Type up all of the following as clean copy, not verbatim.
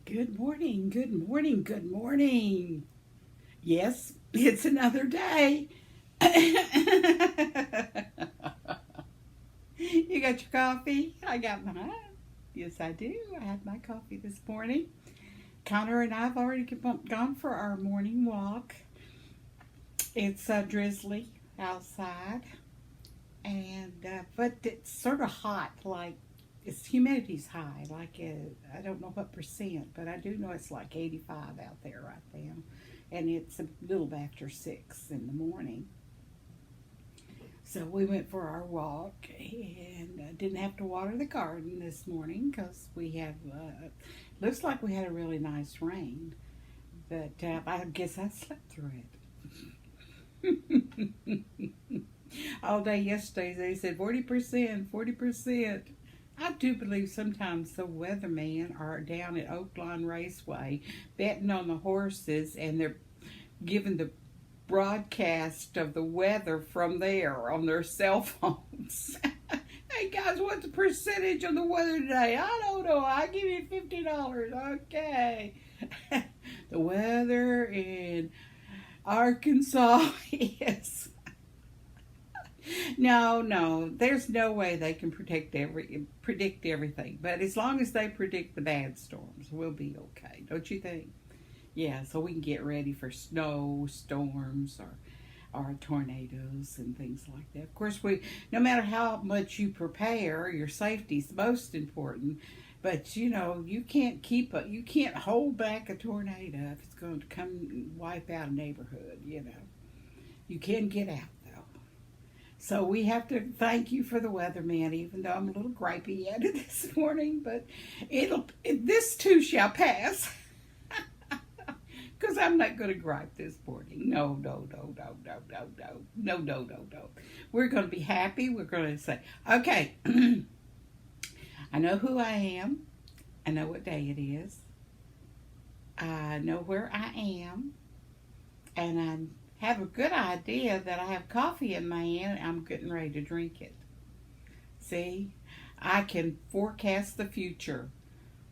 Good morning, good morning, good morning. Yes, it's another day. You got your coffee? I got mine. Yes, I do. I had my coffee this morning. Connor and I have already gone for our morning walk. It's drizzly outside, and but it's sort of hot. Like its humidity's high. I don't know what percent, but I do know it's like 85 out there right now, and it's a little after 6 in the morning. So we went for our walk and didn't have to water the garden this morning because we have looks like we had a really nice rain, but I guess I slept through it. All day yesterday they said 40%, 40%. I do believe sometimes the weathermen are down at Oakline Raceway betting on the horses, and they're giving the broadcast of the weather from there on their cell phones. Hey guys, what's the percentage of the weather today? I don't know. I give you $50. Okay. The weather in Arkansas is no. There's no way they can predict everything. But as long as they predict the bad storms, we'll be okay. Don't you think? Yeah, so we can get ready for snow storms or tornadoes and things like that. Of course, no matter how much you prepare, your safety's most important. But you can't hold back a tornado if it's going to come and wipe out a neighborhood. You can get out. So we have to thank you for the weatherman, even though I'm a little gripey at it this morning, but this too shall pass. Because I'm not going to gripe this morning. No. We're going to be happy. We're going to say, okay, I know who I am. I know what day it is. I know where I am. And I have a good idea that I have coffee in my hand and I'm getting ready to drink it. See, I can forecast the future.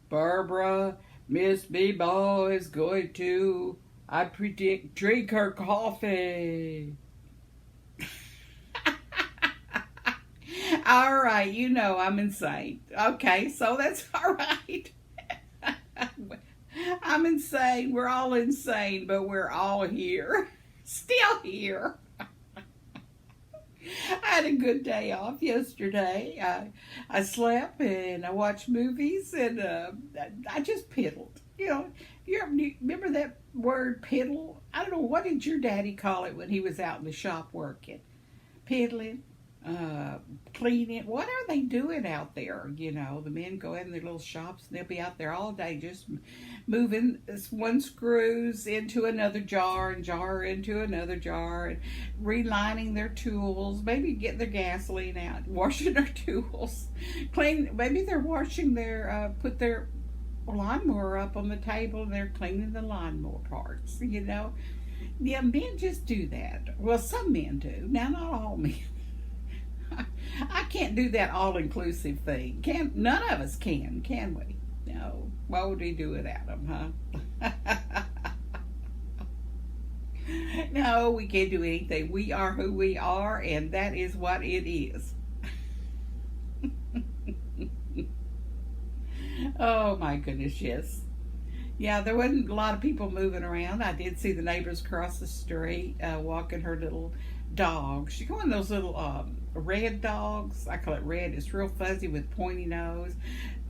Barbara, Miss Mema is going to, I predict, drink her coffee. All right, I'm insane. Okay, so that's all right. I'm insane. We're all insane, but we're all here. Still here. I had a good day off yesterday. I slept and I watched movies and I just piddled. You remember that word piddle? I don't know, what did your daddy call it when he was out in the shop working? Piddling, cleaning. What are they doing out there? The men go in their little shops and they'll be out there all day just moving one screws into another jar and jar into another jar and relining their tools, maybe getting their gasoline out, washing their tools, maybe they're washing put their lawnmower up on the table and they're cleaning the lawnmower parts. Yeah, men just do that. Well, some men do. Now, not all men. I can't do that all-inclusive thing. None of us can we? No. What would we do without them, huh? No, we can't do anything. We are who we are, and that is what it is. Oh, my goodness, yes. Yeah, there wasn't a lot of people moving around. I did see the neighbors across the street walking her little dog. She's one of those little red dogs. I call it red. It's real fuzzy with pointy nose.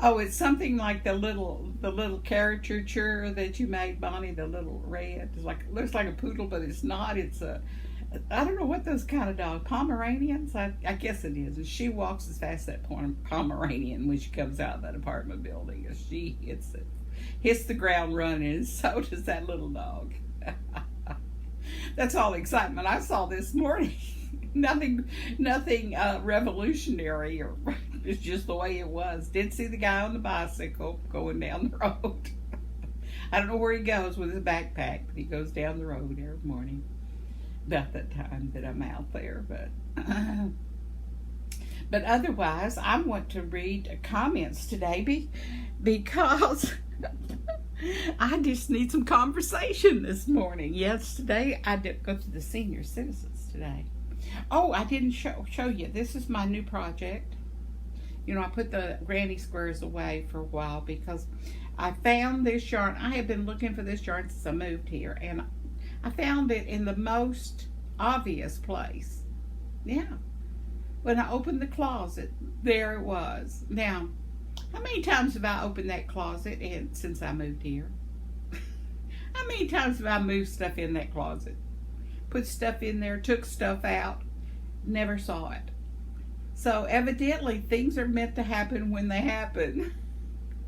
Oh, it's something like the little caricature that you made, Bonnie. The little red. Looks like a poodle, but it's not. I don't know what those kind of dogs. Pomeranians. I guess it is. And she walks as fast as that Pomeranian when she comes out of that apartment building. She hits the ground running, and so does that little dog. That's all the excitement I saw this morning. Nothing revolutionary, or it's just the way it was. Did see the guy on the bicycle going down the road. I don't know where he goes with his backpack, but he goes down the road every morning. About that time that I'm out there, but otherwise, I want to read comments today because I just need some conversation this morning. Yes, today I did go to the senior citizens today. Oh, I didn't show you. This is my new project. You know, I put the granny squares away for a while because I found this yarn. I have been looking for this yarn since I moved here, and I found it in the most obvious place. Yeah. When I opened the closet, there it was. Now, how many times have I opened that closet since I moved here? How many times have I moved stuff in that closet? Put stuff in there, took stuff out, never saw it. So evidently things are meant to happen when they happen.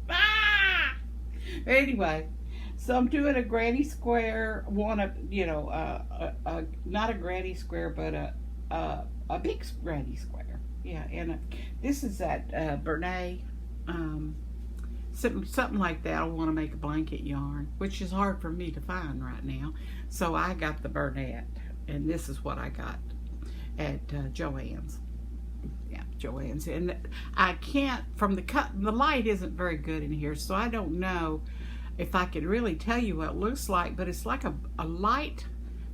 Ah! Anyway, so I'm doing a granny square, not a granny square, but a big granny square. Yeah, and this is that Bernay, something like that. I want to make a blanket yarn, which is hard for me to find right now. So I got the Bernat, and this is what I got at Joann's. Yeah, Joann's. And I can't, from the light isn't very good in here, so I don't know if I could really tell you what it looks like, but it's like a light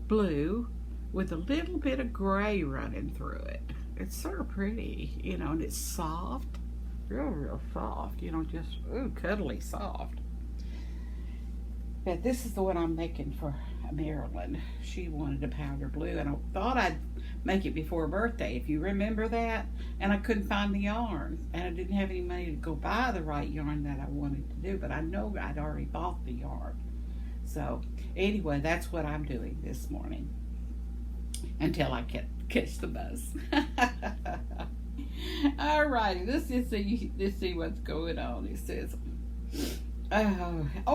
blue with a little bit of gray running through it. It's sort of pretty, and it's soft, real soft, just cuddly soft. But this is the one I'm making for Marilyn. She wanted a powder blue, and I thought I'd make it before her birthday, if you remember that, and I couldn't find the yarn, and I didn't have any money to go buy the right yarn that I wanted to do, but I know I'd already bought the yarn. So anyway, that's what I'm doing this morning until I catch the bus. All righty, let's see what's going on. It says,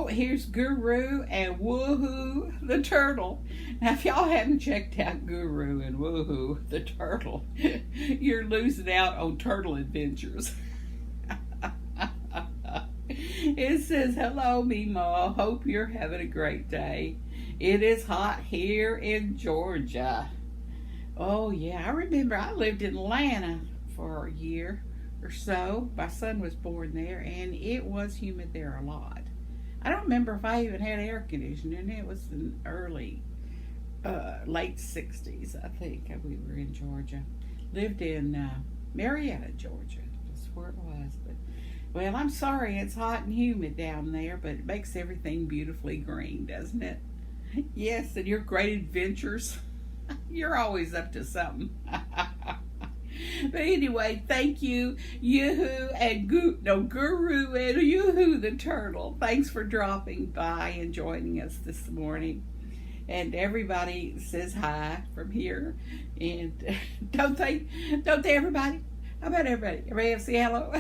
here's Guru and Woohoo the Turtle. Now, if y'all haven't checked out Guru and Woohoo the Turtle, you're losing out on turtle adventures. It says, hello, Mema. Hope you're having a great day. It is hot here in Georgia. Oh, yeah, I remember I lived in Atlanta for a year or so. My son was born there, and it was humid there a lot. I don't remember if I even had air conditioning. It was in early, late 60s, I think, we were in Georgia. Lived in Marietta, Georgia. That's where it was. But, well, I'm sorry it's hot and humid down there, but it makes everything beautifully green, doesn't it? Yes, and your great adventures. You're always up to something. But anyway, thank you, Guru and Yoo-hoo the Turtle. Thanks for dropping by and joining us this morning. And everybody says hi from here. And don't they, everybody? How about everybody? Everybody say hello?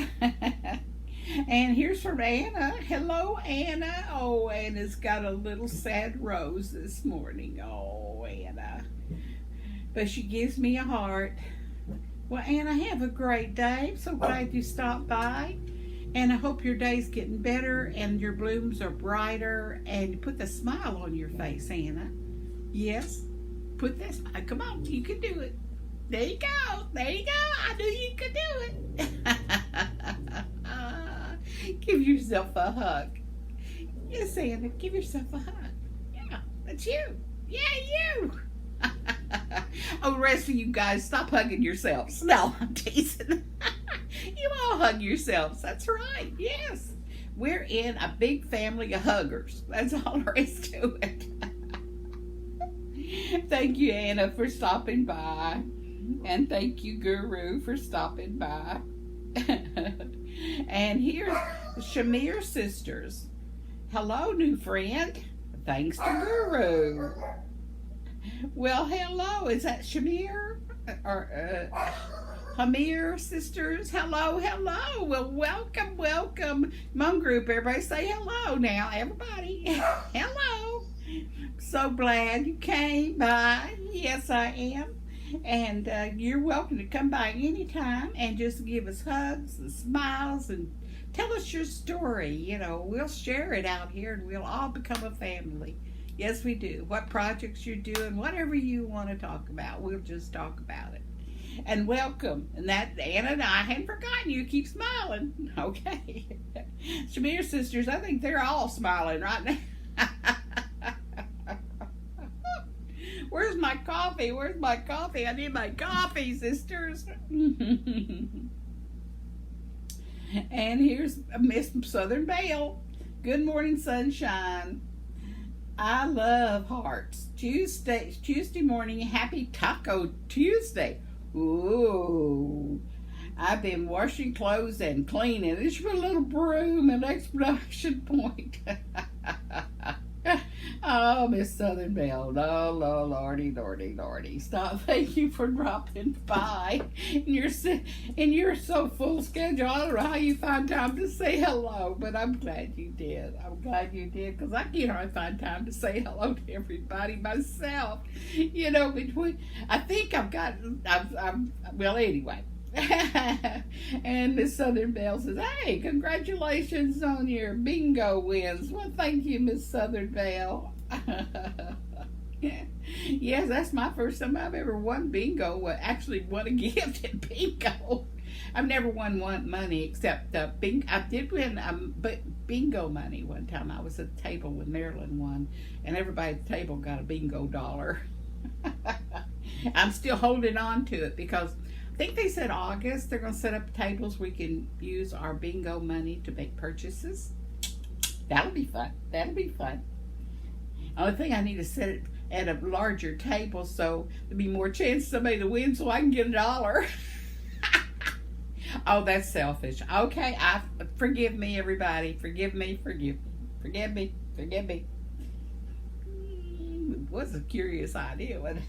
And here's from Anna. Hello, Anna. Oh, Anna's got a little sad rose this morning. Oh, Anna. But she gives me a heart. Well, Anna, have a great day. I'm so glad you stopped by. And I hope your day's getting better and your blooms are brighter. And put the smile on your face, Anna. Yes. Put that smile. Come on, you can do it. There you go. There you go. I knew you could do it. Give yourself a hug. Yes, Anna, give yourself a hug. Yeah, that's you. Yeah, you. Oh, the rest of you guys, stop hugging yourselves. No, I'm teasing. You all hug yourselves. That's right. Yes. We're in a big family of huggers. That's all there is to it. Thank you, Anna, for stopping by. And thank you, Guru, for stopping by. And here's the Shamir sisters. Hello, new friend. Thanks to Guru. Well, hello. Is that Shamir? Or Hamir sisters? Hello. Well, welcome. Mom group, everybody say hello now. Everybody. Hello. So glad you came by. Yes, I am. And you're welcome to come by anytime and just give us hugs and smiles and tell us your story. We'll share it out here and we'll all become a family. Yes, we do. What projects you're doing, whatever you want to talk about, we'll just talk about it. And welcome. And that Anna and I hadn't forgotten you. Keep smiling. Okay. Shamir sisters, I think they're all smiling right now. Where's my coffee? Where's my coffee? I need my coffee, sisters. And here's Miss Southern Belle. Good morning, sunshine. I love hearts. Tuesday morning, happy Taco Tuesday. Ooh. I've been washing clothes and cleaning. It's for a little broom and exclamation point. Oh, Miss Southern Belle. Oh, lordy, lordy, lordy. Stop. Thank you for dropping by. And you're so full schedule. I don't know how you find time to say hello, but I'm glad you did. I'm glad you did, because I can't hardly find time to say hello to everybody myself. You know, I think well, anyway. And Miss Southern Belle says, hey, congratulations on your bingo wins. Well, thank you, Miss Southern Belle. Yes, that's my first time I've ever won bingo. Well, actually won a gift at bingo. I've never won money except bingo. I did win bingo money one time. I was at the table when Marilyn won, and everybody at the table got a bingo dollar. I'm still holding on to it because I think they said August they're going to set up tables we can use our bingo money to make purchases. That'll be fun. That'll be fun. Only thing, I need to set it at a larger table so there'll be more chance somebody to win so I can get $1. Oh, that's selfish. Okay, forgive me, everybody. Forgive me. It was a curious idea, wasn't it?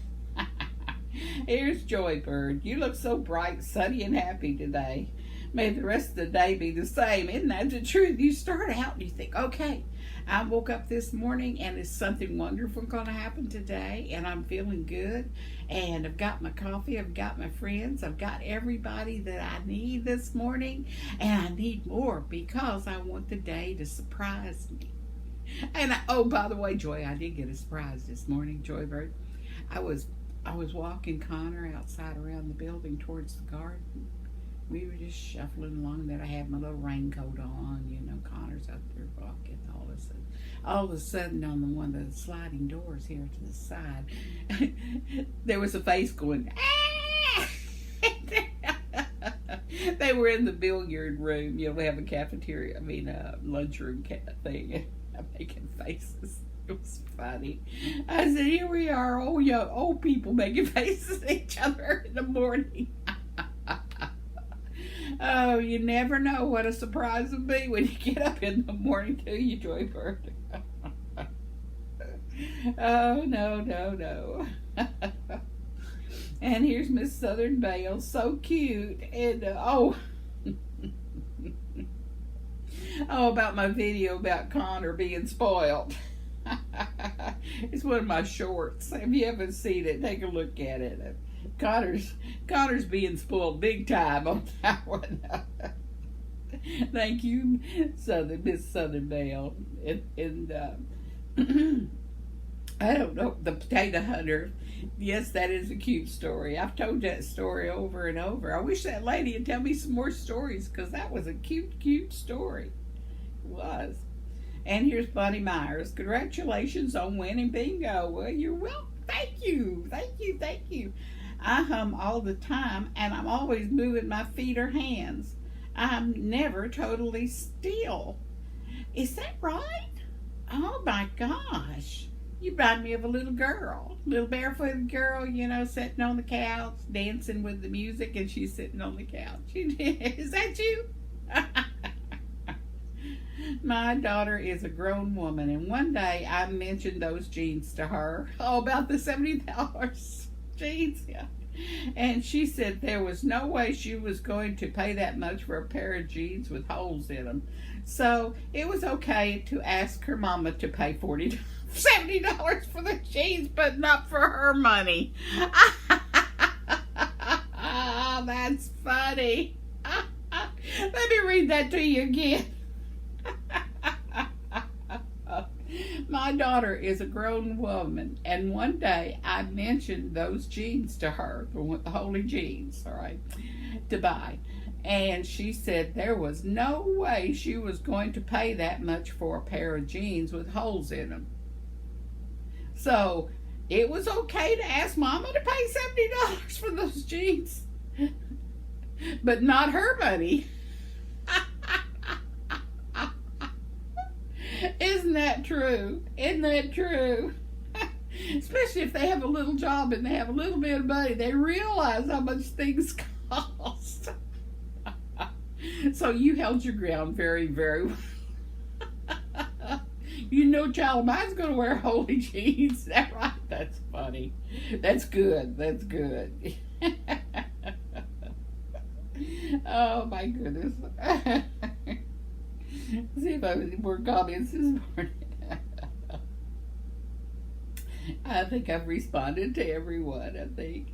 Here's Joybird. You look so bright, sunny, and happy today. May the rest of the day be the same. Isn't that the truth? You start out and you think, okay, I woke up this morning and is something wonderful going to happen today, and I'm feeling good, and I've got my coffee, I've got my friends, I've got everybody that I need this morning, and I need more because I want the day to surprise me. And oh, by the way, Joy, I did get a surprise this morning, Joybird. I was walking Connor outside around the building towards the garden. We were just shuffling along there. I had my little raincoat on, you know. Connor's out there walking. All of a sudden, on one of the sliding doors here to the side, there was a face going, ah! They were in the billiard room. You know, we have a cafeteria, lunchroom thing, making faces. It was funny. I said, here we are, old people making faces at each other in the morning. Oh, you never know what a surprise will be when you get up in the morning, do you, Joybird? Oh, no. And here's Miss Southern Belle, so cute. And, about my video about Connor being spoiled. It's one of my shorts. If you haven't seen it, take a look at it. Connor's being spoiled big time on that one. Thank you, Miss Southern Belle. And I don't know, the potato hunter. Yes, that is a cute story. I've told that story over and over. I wish that lady would tell me some more stories, because that was a cute story. It was. And here's Bunny Myers. Congratulations on winning bingo. Well, you're welcome. Thank you. I hum all the time, and I'm always moving my feet or hands. I'm never totally still. Is that right? Oh my gosh. You remind me of a little barefooted girl, sitting on the couch, dancing with the music, and she's sitting on the couch. Is that you? My daughter is a grown woman, and one day I mentioned those jeans to her. Oh, about the $70 jeans, yeah. And she said there was no way she was going to pay that much for a pair of jeans with holes in them. So it was okay to ask her mama to pay $70 for the jeans, but not for her money. That's funny. Let me read that to you again. My daughter is a grown woman, and one day I mentioned those jeans to her, the holy jeans, all right, to buy. And she said there was no way she was going to pay that much for a pair of jeans with holes in them. So it was okay to ask Mama to pay $70 for those jeans, but not her money. Isn't that true? Isn't that true? Especially if they have a little job and they have a little bit of money, they realize how much things cost. So you held your ground very, very well. You know, child of mine's going to wear holy jeans. Is that right? That's funny. That's good. That's good. Oh, my goodness. See if I have any more comments this morning. I think I've responded to everyone, I think.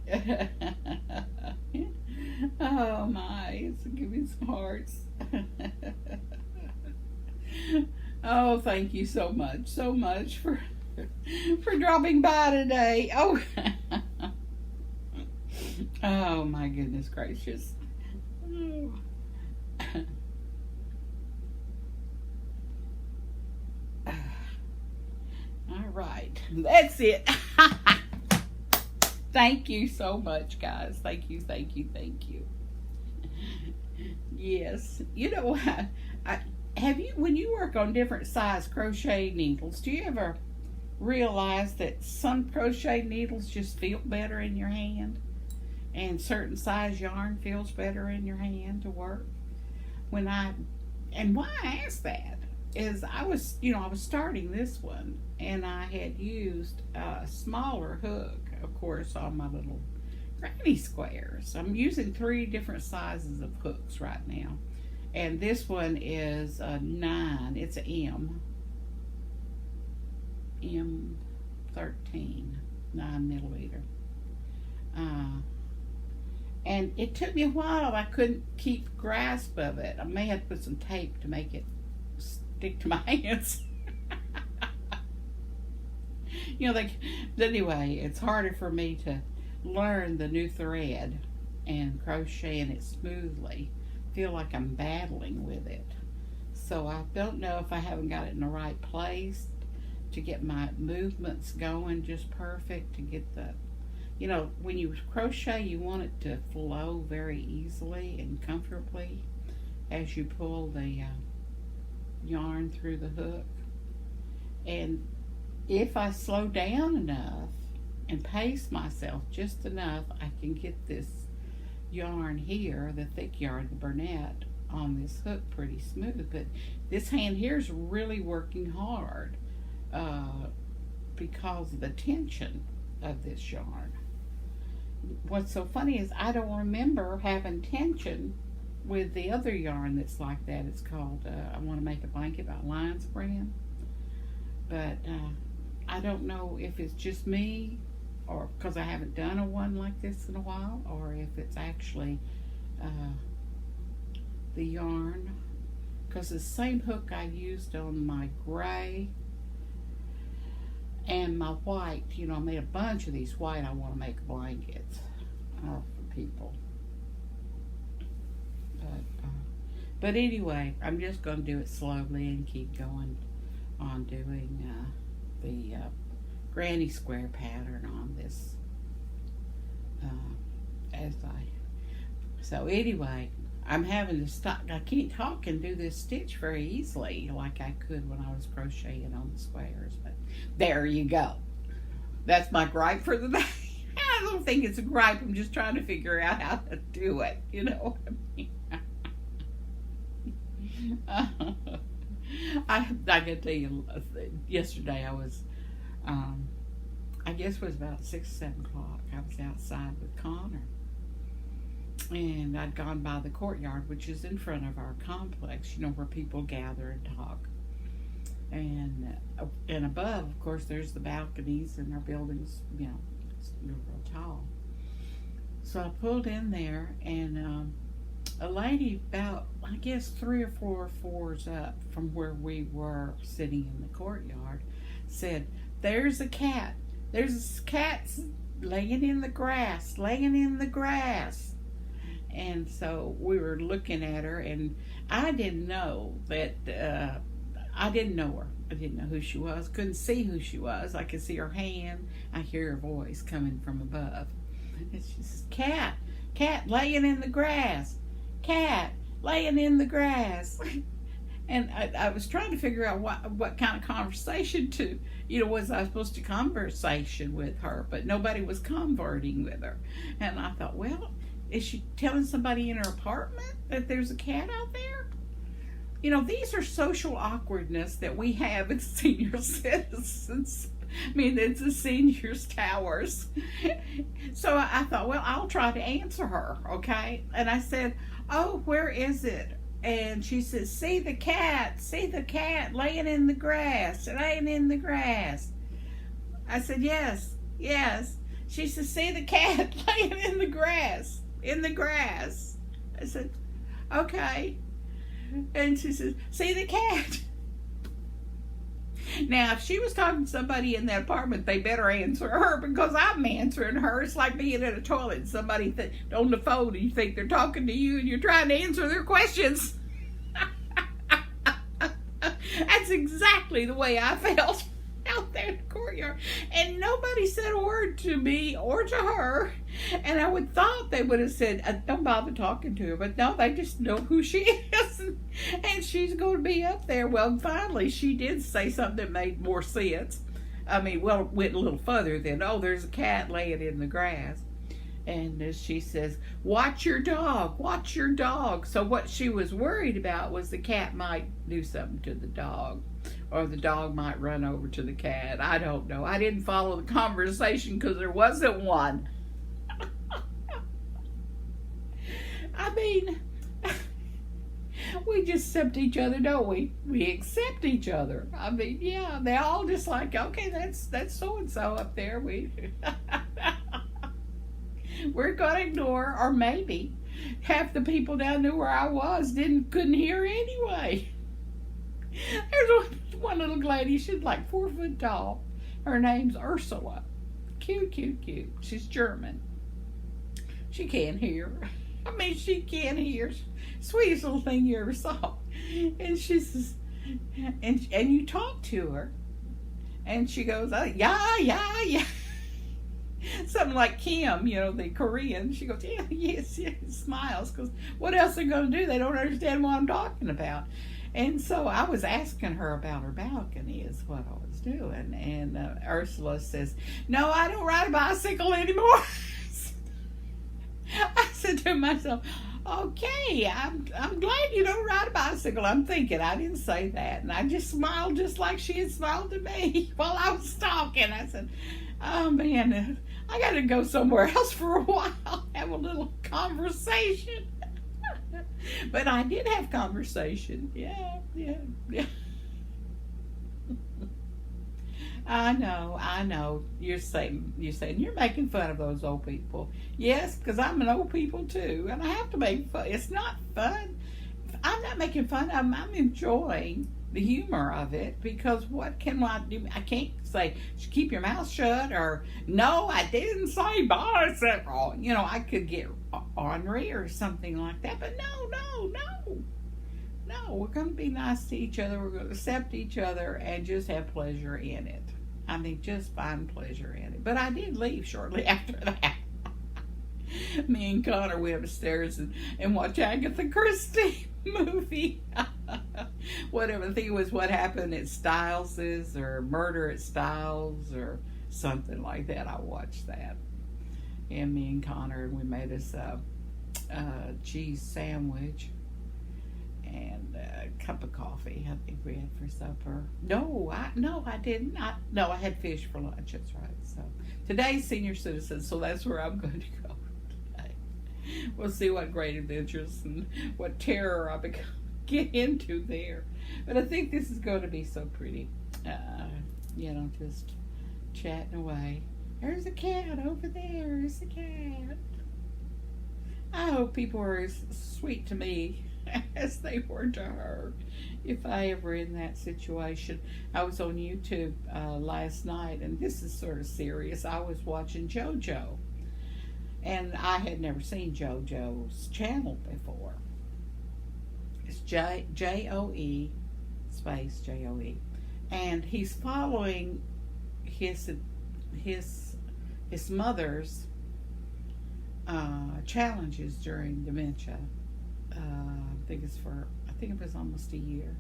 Oh my, so give me some hearts. Oh, thank you so much for dropping by today. Oh, oh my goodness gracious. Oh. All right, that's it. Thank you so much, guys. Thank you. Yes, you know what? Have you, when you work on different size crochet needles, do you ever realize that some crochet needles just feel better in your hand, and certain size yarn feels better in your hand to work? And why I asked that is I was starting this one, and I had used a smaller hook, of course, on my little granny squares. I'm using 3 different sizes of hooks right now, and this one is a 9. It's an M13, 9 millimeter. And it took me a while. I couldn't keep grasp of it. I may have to put some tape to make it stick to my hands. But anyway, it's harder for me to learn the new thread and crocheting it smoothly. Feel like I'm battling with it. So I don't know if I haven't got it in the right place to get my movements going just perfect, to get the, when you crochet, you want it to flow very easily and comfortably as you pull the yarn through the hook. And if I slow down enough and pace myself just enough, I can get this yarn here, the thick yarn, the Burnett, on this hook pretty smooth. But this hand here is really working hard because of the tension of this yarn. What's so funny is I don't remember having tension with the other yarn that's like that. It's called I Want to Make a Blanket by Lion's Brand. But I don't know if it's just me, or because I haven't done a one like this in a while, or if it's actually the yarn. Because the same hook I used on my gray and my white, I made a bunch of these white I Want to Make blankets for people. But anyway, I'm just going to do it slowly and keep going on doing the granny square pattern on this so anyway, I'm having to stop. I can't talk and do this stitch very easily like I could when I was crocheting on the squares. But there you go. That's my gripe for the day. I don't think it's a gripe. I'm just trying to figure out how to do it. You know what I mean? I can tell you, yesterday I was, I guess it was about 6 or 7 o'clock. I was outside with Connor, and I'd gone by the courtyard, which is in front of our complex, where people gather and talk. And above, of course, there's the balconies, and our buildings, it's real tall. So I pulled in there, and a lady about, I guess, 3 or 4 floors up from where we were sitting in the courtyard, said, "There's a cat. There's a cat laying in the grass, laying in the grass." And so we were looking at her, and I didn't know that, I didn't know her. I didn't know who she was. Couldn't see who she was. I could see her hand. I hear her voice coming from above. And she says, "Cat, cat laying in the grass. Cat laying in the grass." And I was trying to figure out what kind of conversation to, was I supposed to conversation with her, but nobody was converting with her. And I thought, well, is she telling somebody in her apartment that there's a cat out there? These are social awkwardness that we have as senior citizens. I mean, it's the seniors' towers. So I thought, well, I'll try to answer her, okay? And I said, "Oh, where is it?" And she says, see the cat laying in the grass, laying in the grass." I said, yes. She says, "See the cat laying in the grass, in the grass." I said, "Okay." And she says, "See the cat." Now, if she was talking to somebody in that apartment, they better answer her, because I'm answering her. It's like being in a toilet and somebody on the phone, and you think they're talking to you and you're trying to answer their questions. That's exactly the way I felt out there in the courtyard. And nobody said a word to me or to her. And I would thought they would have said, "Don't bother talking to her." But no, they just know who she is. And she's going to be up there. Well, finally, she did say something that made more sense. I mean, well, it went a little further than, "Oh, there's a cat laying in the grass." And she says, "Watch your dog, watch your dog." So what she was worried about was the cat might do something to the dog, or the dog might run over to the cat. I don't know. I didn't follow the conversation because there wasn't one. I mean, we just accept each other, don't we? We accept each other. I mean, yeah, they all just like, "Okay, that's so-and-so up there. We're gonna ignore," or maybe half the down there where I was couldn't hear anyway. There's one little lady, she's like 4 foot tall. Her name's Ursula. Cute. She's German. She can't hear. I mean, she can't hear. Sweetest little thing you ever saw. And she says, and you talk to her, and she goes, yeah. Something like Kim, the Korean. She goes, "Yeah, yes," smiles, because what else are they going to do? They don't understand what I'm talking about. And so I was asking her about her balcony is what I was doing. And Ursula says, "No, I don't ride a bicycle anymore." I said to myself, "Okay, I'm glad you don't ride a bicycle." I'm thinking, I didn't say that. And I just smiled just like she had smiled to me while I was talking. I said, "Oh, man, I got to go somewhere else for a while, have a little conversation." But I did have conversation. Yeah. I know. You're saying you're making fun of those old people. Yes, because I'm an old people too, and I have to make fun. It's not fun. I'm not making fun of them. I'm enjoying the humor of it, because what can I do? I can't say, "Keep your mouth shut," or "No, I didn't say bicycle." I could get ornery or something like that, but no. We're going to be nice to each other. We're going to accept each other and just have pleasure in it. I mean, just find pleasure in it. But I did leave shortly after that. Me and Connor went upstairs and watched Agatha Christie movie. Whatever. I think it was What Happened at Stiles's, or Murder at Stiles, or something like that. I watched that. And me and Connor, we made us a cheese sandwich and a cup of coffee. I think we had for supper. No, I didn't. I had fish for lunch. That's right. So today's senior citizen. So that's where I'm going to go today. We'll see what great adventures and what terror I get into there. But I think this is going to be so pretty. Just chatting away. There's a cat over there. There's a cat. I hope people are as sweet to me as they were to her. If I ever in that situation, I was on YouTube last night, and this is sort of serious. I was watching JoJo, and I had never seen JoJo's channel before. It's Joe space JoE, and he's following his mother's challenges during dementia. I think it was almost a year,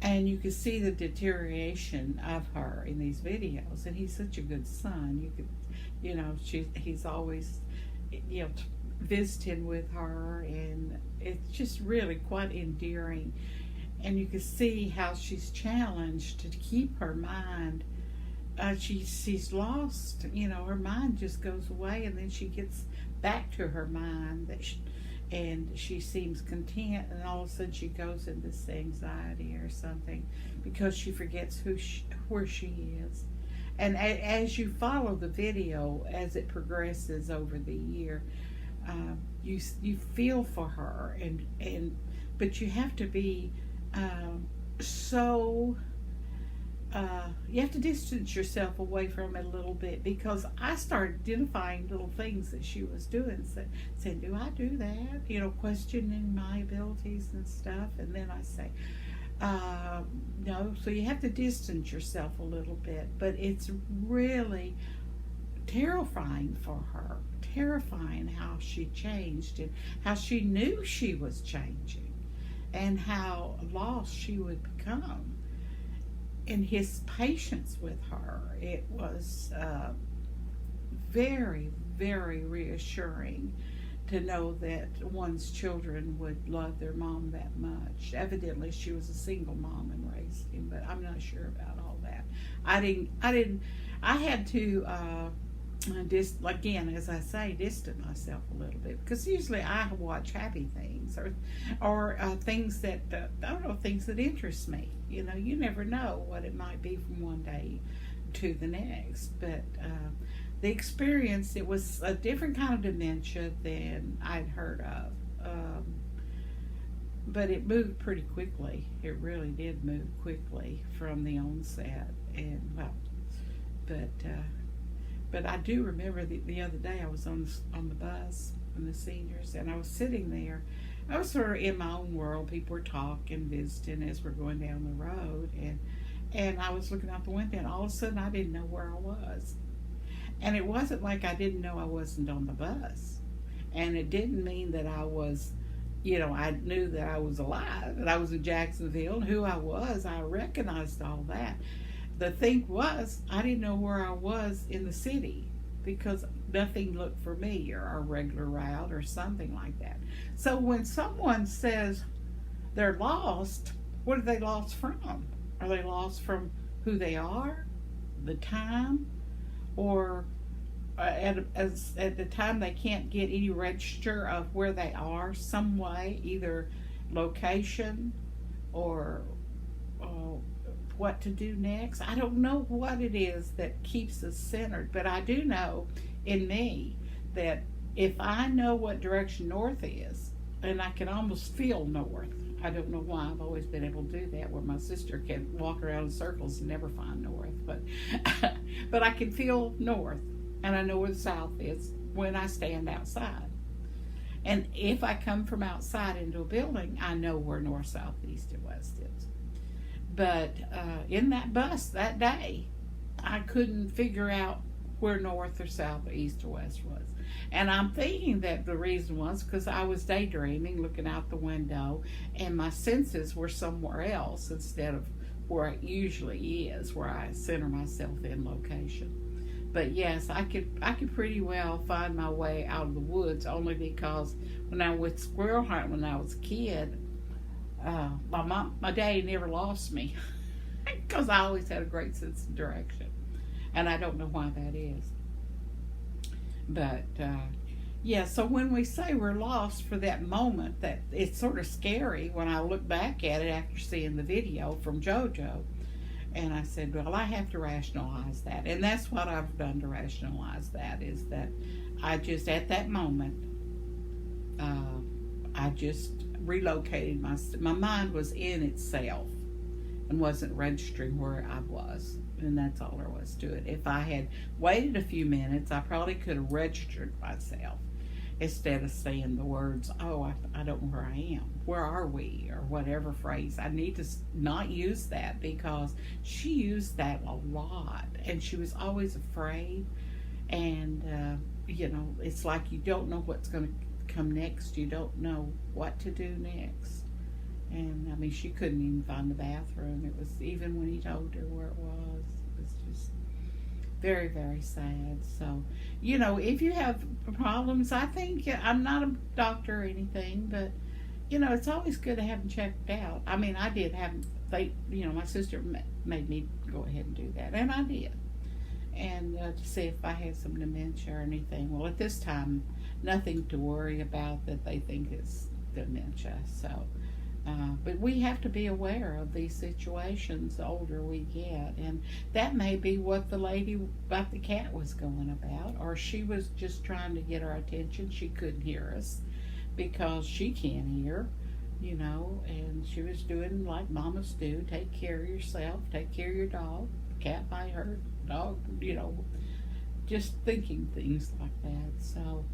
and you could see the deterioration of her in these videos. And he's such a good son. He's always, visiting with her, and it's just really quite endearing. And you can see how she's challenged to keep her mind. She's lost. Her mind just goes away, and then she gets back to her mind and she seems content, and all of a sudden she goes into this anxiety or something because she forgets where she is. And as you follow the video, as it progresses over the year, you feel for her, but you have to be you have to distance yourself away from it a little bit, because I started identifying little things that she was doing. Saying, do I do that? Questioning my abilities and stuff. And then I say, no. So you have to distance yourself a little bit. But it's really terrifying for her. Terrifying how she changed, and how she knew she was changing, and how lost she would become. And his patience with her, it was very, very reassuring to know that one's children would love their mom that much. Evidently, she was a single mom and raised him, but I'm not sure about all that. I had to, again, as I say, distance myself a little bit, because usually I watch happy things or things that, things that interest me. You never know what it might be from one day to the next. But the experience, it was a different kind of dementia than I'd heard of. But it moved pretty quickly. It really did move quickly from the onset. But I do remember the other day I was on the bus from the seniors, and I was sitting there. I was sort of in my own world. People were talking, visiting as we're going down the road, and I was looking out the window, and all of a sudden I didn't know where I was. And it wasn't like I didn't know I wasn't on the bus. And it didn't mean that I was, I knew that I was alive, and I was in Jacksonville, and who I was, I recognized all that. The thing was, I didn't know where I was in the city, because nothing looked for me, or a regular route or something like that. So when someone says they're lost, what are they lost from? Are they lost from who they are, the time, or at the time they can't get any register of where they are some way, either location or what to do next? I don't know what it is that keeps us centered, but I do know in me that if I know what direction north is, and I can almost feel north. I don't know why I've always been able to do that, where my sister can walk around in circles and never find north, but I can feel north, and I know where the south is when I stand outside. And if I come from outside into a building, I know where north, south, east, and west is. But in that bus that day, I couldn't figure out where north or south or east or west was. And I'm thinking that the reason was because I was daydreaming, looking out the window, and my senses were somewhere else instead of where it usually is, where I center myself in location. But yes, I could pretty well find my way out of the woods, only because when I went squirrel hunting when I was a kid, my daddy never lost me because I always had a great sense of direction, and I don't know why that is. But so when we say we're lost for that moment, that it's sort of scary when I look back at it after seeing the video from JoJo, and I said, well, I have to rationalize that, and that's what I've done to rationalize that, is that I just at that moment I just relocated my mind was in itself and wasn't registering where I was. And that's all there was to it. If I had waited a few minutes, I probably could have registered myself instead of saying the words, oh, I don't know where I am. Where are we? Or whatever phrase. I need to not use that because she used that a lot. And she was always afraid. And, it's like you don't know what's going to come next. You don't know what to do next. And, I mean, she couldn't even find the bathroom. It was, even when he told her where it was just very, very sad. So, if you have problems, I think, I'm not a doctor or anything, but, it's always good to have them checked out. I mean, I did have, my sister made me go ahead and do that, and I did. And to see if I had some dementia or anything. Well, at this time, nothing to worry about that they think is dementia. So, but we have to be aware of these situations the older we get. And that may be what the lady about the cat was going about. Or she was just trying to get our attention. She couldn't hear us because she can't hear, and she was doing like mamas do. Take care of yourself. Take care of your dog. Cat might hurt. Dog, just thinking things like that. So,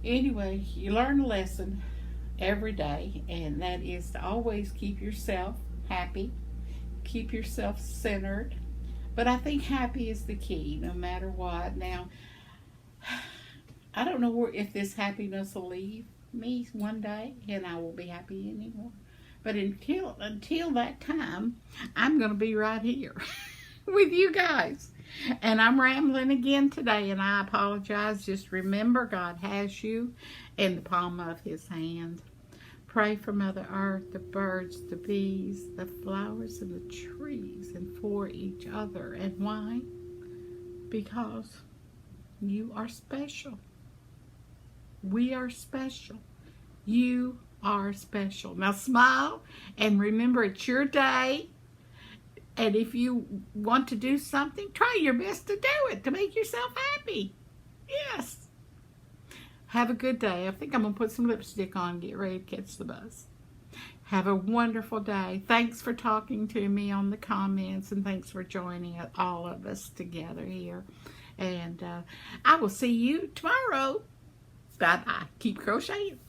anyway, you learn a lesson every day, and that is to always keep yourself happy, keep yourself centered. But I think happy is the key, no matter what. Now, I don't know if this happiness will leave me one day, and I won't be happy anymore. But until that time, I'm going to be right here with you guys. And I'm rambling again today, and I apologize. Just remember, God has you in the palm of his hand. Pray for Mother Earth, the birds, the bees, the flowers, and the trees, and for each other. And why? Because you are special. We are special. You are special. Now smile, and remember, it's your day. And if you want to do something, try your best to do it, to make yourself happy. Yes. Have a good day. I think I'm going to put some lipstick on and get ready to catch the bus. Have a wonderful day. Thanks for talking to me on the comments, and thanks for joining all of us together here. And I will see you tomorrow. Bye-bye. Keep crocheting.